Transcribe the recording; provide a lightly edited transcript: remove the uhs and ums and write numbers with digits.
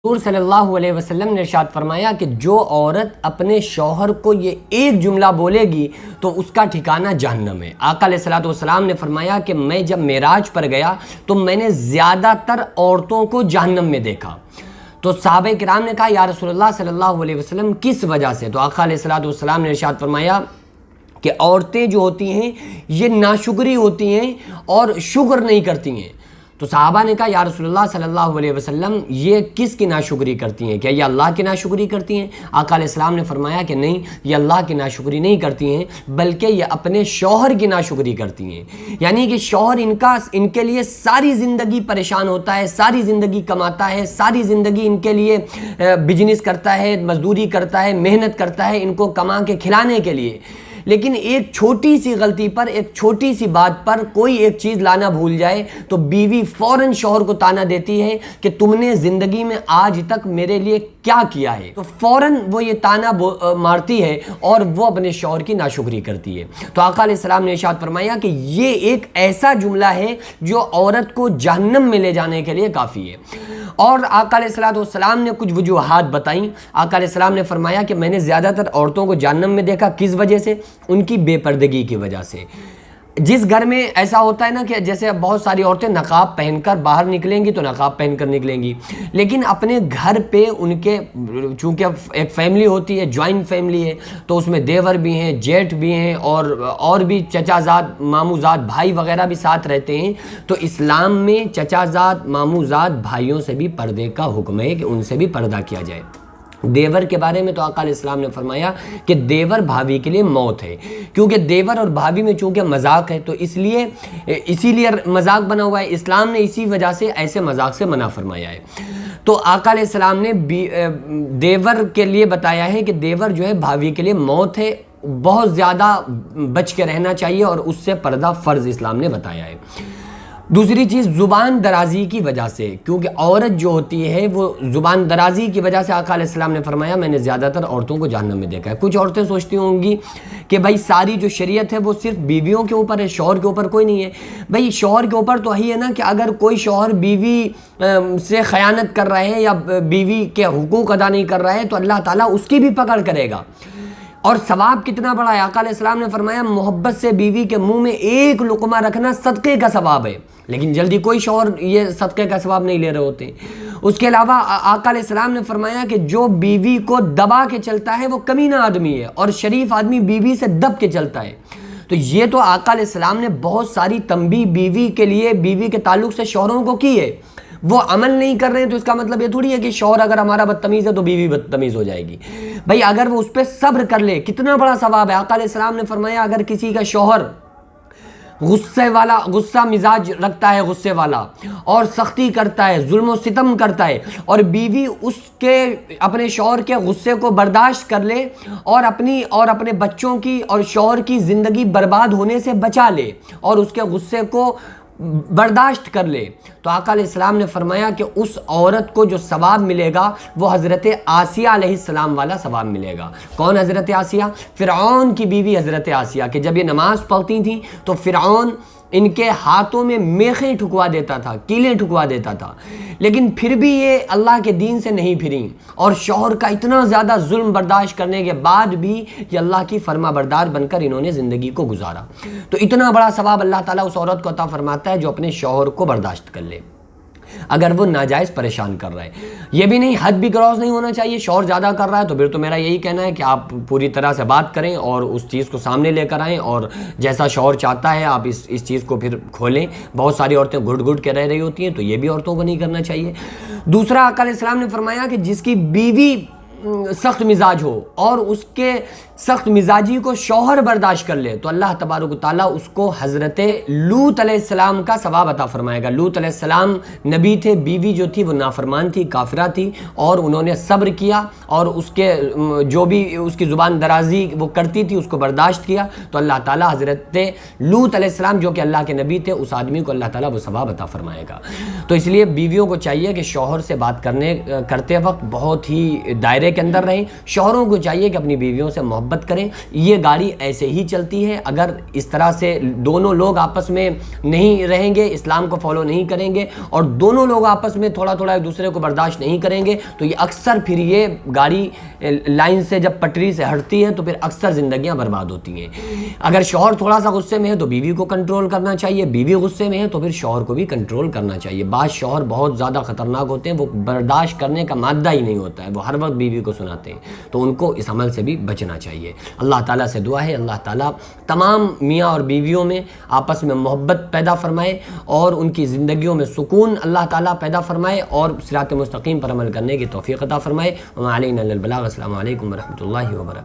حضور صلی اللہ علیہ وسلم نے ارشاد فرمایا کہ جو عورت اپنے شوہر کو یہ ایک جملہ بولے گی تو اس کا ٹھکانہ جہنم ہے۔ آقا علیہ الصلوۃ والسلام نے فرمایا کہ میں جب معراج پر گیا تو میں نے زیادہ تر عورتوں کو جہنم میں دیکھا۔ تو صحابہ کرام نے کہا یا رسول اللہ صلی اللہ علیہ وسلم کس وجہ سے؟ تو آقا علیہ الصلوۃ والسلام نے ارشاد فرمایا کہ عورتیں جو ہوتی ہیں یہ ناشکری ہوتی ہیں اور شکر نہیں کرتی ہیں۔ تو صحابہ نے کہا یا رسول اللہ صلی اللہ علیہ وسلم یہ کس کی ناشکری کرتی ہیں؟ کیا یہ اللہ کی ناشکری کرتی ہیں؟ آقا علیہ السلام نے فرمایا کہ نہیں، یہ اللہ کی ناشکری نہیں کرتی ہیں بلکہ یہ اپنے شوہر کی ناشکری کرتی ہیں۔ یعنی کہ شوہر ان کے لیے ساری زندگی پریشان ہوتا ہے، ساری زندگی کماتا ہے، ساری زندگی ان کے لیے بزنس کرتا ہے، مزدوری کرتا ہے، محنت کرتا ہے ان کو کما کے کھلانے کے لیے، لیکن ایک چھوٹی سی غلطی پر، ایک چھوٹی سی بات پر کوئی ایک چیز لانا بھول جائے تو بیوی فوراً شوہر کو تانا دیتی ہے کہ تم نے زندگی میں آج تک میرے لیے کیا کیا ہے، تو فوراً وہ یہ تانا مارتی ہے اور وہ اپنے شوہر کی ناشکری کرتی ہے۔ تو آقا علیہ السلام نے ارشاد فرمایا کہ یہ ایک ایسا جملہ ہے جو عورت کو جہنم میں لے جانے کے لیے کافی ہے۔ اور آقا علیہ السلام نے کچھ وجوہات بتائیں۔ آقا علیہ السلام نے فرمایا کہ میں نے زیادہ تر عورتوں کو جہنم میں دیکھا، کس وجہ سے؟ ان کی بے پردگی کی وجہ سے۔ جس گھر میں ایسا ہوتا ہے نا کہ جیسے بہت ساری عورتیں نقاب پہن کر باہر نکلیں گی تو نقاب پہن کر نکلیں گی، لیکن اپنے گھر پہ ان کے چونکہ ایک فیملی ہوتی ہے، جوائنٹ فیملی ہے، تو اس میں دیور بھی ہیں، جیٹھ بھی ہیں اور بھی چچا زاد، مامو زاد، بھائی وغیرہ بھی ساتھ رہتے ہیں۔ تو اسلام میں چچا زاد، مامو زاد بھائیوں سے بھی پردے کا حکم ہے کہ ان سے بھی پردہ کیا جائے۔ دیور کے بارے میں تو آقا علیہ السلام نے فرمایا کہ دیور بھابھی کے لیے موت ہے، کیونکہ دیور اور بھابھی میں چونکہ مذاق ہے تو اسی لیے مذاق بنا ہوا ہے۔ اسلام نے اسی وجہ سے ایسے مذاق سے منع فرمایا ہے۔ تو آقا علیہ السلام نے دیور کے لیے بتایا ہے کہ دیور جو ہے بھابھی کے لیے موت ہے، بہت زیادہ بچ کے رہنا چاہیے اور اس سے پردہ فرض اسلام نے بتایا ہے۔ دوسری چیز زبان درازی کی وجہ سے، کیونکہ عورت جو ہوتی ہے وہ زبان درازی کی وجہ سے آقا علیہ السلام نے فرمایا میں نے زیادہ تر عورتوں کو جہنم میں دیکھا ہے۔ کچھ عورتیں سوچتی ہوں گی کہ بھائی ساری جو شریعت ہے وہ صرف بیویوں کے اوپر ہے، شوہر کے اوپر کوئی نہیں ہے۔ بھائی شوہر کے اوپر تو یہی ہے نا کہ اگر کوئی شوہر بیوی سے خیانت کر رہا ہے یا بیوی کے حقوق ادا نہیں کر رہا ہے تو اللہ تعالیٰ اس کی بھی پکڑ کرے گا۔ اور ثواب کتنا بڑا ہے؟ آقا علیہ السلام نے فرمایا محبت سے بیوی کے منہ میں ایک لقمہ رکھنا صدقے کا ثواب ہے، لیکن جلدی کوئی شوہر یہ صدقے کا ثواب نہیں لے رہے ہوتے۔ اس کے علاوہ آقا علیہ السلام نے فرمایا کہ جو بیوی کو دبا کے چلتا ہے وہ کمینہ آدمی ہے، اور شریف آدمی بیوی سے دب کے چلتا ہے۔ تو یہ تو آقا علیہ السلام نے بہت ساری تنبیہ بیوی کے لیے، بیوی کے تعلق سے شوہروں کو کی ہے۔ وہ عمل نہیں کر رہے ہیں تو اس کا مطلب یہ تھوڑی ہے کہ شوہر اگر ہمارا بدتمیز ہے تو بیوی بدتمیز ہو جائے گی۔ بھائی اگر وہ اس پہ صبر کر لے کتنا بڑا ثواب ہے۔ آقا علیہ السلام نے فرمایا اگر کسی کا شوہر غصہ مزاج رکھتا ہے، غصے والا، اور سختی کرتا ہے، ظلم و ستم کرتا ہے، اور بیوی اپنے شوہر کے غصے کو برداشت کر لے اور اپنے بچوں کی اور شوہر کی زندگی برباد ہونے سے بچا لے اور اس کے غصے کو برداشت کر لے، تو آقا علیہ السلام نے فرمایا کہ اس عورت کو جو ثواب ملے گا وہ حضرت آسیہ علیہ السلام والا ثواب ملے گا۔ کون حضرت آسیہ؟ فرعون کی بیوی حضرت آسیہ، کہ جب یہ نماز پڑھتی تھیں تو فرعون ان کے ہاتھوں میں میخیں ٹھکوا دیتا تھا، کیلیں ٹھکوا دیتا تھا، لیکن پھر بھی یہ اللہ کے دین سے نہیں پھریں، اور شوہر کا اتنا زیادہ ظلم برداشت کرنے کے بعد بھی یہ اللہ کی فرما بردار بن کر انہوں نے زندگی کو گزارا۔ تو اتنا بڑا ثواب اللہ تعالیٰ اس عورت کو عطا فرماتا ہے جو اپنے شوہر کو برداشت کر لے اگر وہ ناجائز پریشان کر رہا ہے۔ یہ بھی نہیں، حد بھی کراس نہیں ہونا چاہیے۔ شوہر زیادہ کر رہا ہے تو پھر تو میرا یہی کہنا ہے کہ آپ پوری طرح سے بات کریں اور اس چیز کو سامنے لے کر آئیں، اور جیسا شوہر چاہتا ہے آپ اس چیز کو پھر کھولیں۔ بہت ساری عورتیں گھٹ گھٹ کے رہ رہی ہوتی ہیں تو یہ بھی عورتوں کو نہیں کرنا چاہیے۔ دوسرا آقا علیہ السلام نے فرمایا کہ جس کی بیوی سخت مزاج ہو اور اس کے سخت مزاجی کو شوہر برداشت کر لے تو اللہ تبارک و تعالیٰ اس کو حضرت لوط علیہ السلام کا ثواب عطا فرمائے گا۔ لوط علیہ السلام نبی تھے، بیوی جو تھی وہ نافرمان تھی، کافرہ تھی، اور انہوں نے صبر کیا اور جو بھی اس کی زبان درازی وہ کرتی تھی اس کو برداشت کیا، تو اللہ تعالیٰ حضرت لوط علیہ السلام جو کہ اللہ کے نبی تھے اس آدمی کو اللہ تعالیٰ وہ ثواب عطا فرمائے گا۔ تو اس لیے بیویوں کو چاہیے کہ شوہر سے بات کرتے وقت بہت ہی دائرے کے اندر رہیں۔ شوہروں کو چاہیے کہ اپنی بیویوں سے محبت محبت کریں. یہ گاڑی ایسے ہی چلتی ہے. اگر اس طرح سے دونوں لوگ آپس میں نہیں رہیں گے, اسلام کو فالو نہیں کریں گے, اور دونوں لوگ آپس میں تھوڑا تھوڑا ایک دوسرے کو برداشت نہیں کریں گے, تو یہ اکثر پھر یہ گاڑی لائن سے جب پٹری سے ہٹتی ہے تو پھر اکثر زندگیاں برباد ہوتی ہیں. اگر شوہر تھوڑا سا غصے میں ہے تو بیوی کو کنٹرول کرنا چاہیے, بیوی غصے میں ہے تو پھر شوہر کو بھی کنٹرول کرنا چاہیے. بعض شوہر بہت زیادہ خطرناک ہوتے ہیں, وہ برداشت کرنے کا مادہ ہی نہیں ہوتا ہے, وہ ہر وقت بیوی کو سناتے ہیں, تو ان کو اس عمل سے بھی بچنا چاہیے. اللہ تعالیٰ سے دعا ہے اللہ تعالیٰ تمام میاں اور بیویوں میں آپس میں محبت پیدا فرمائے اور ان کی زندگیوں میں سکون اللہ تعالیٰ پیدا فرمائے اور صراط مستقیم پر عمل کرنے کی توفیق عطا فرمائے. وما علینا الا البلاغ. السلام علیکم ورحمۃ اللہ وبرکاتہ.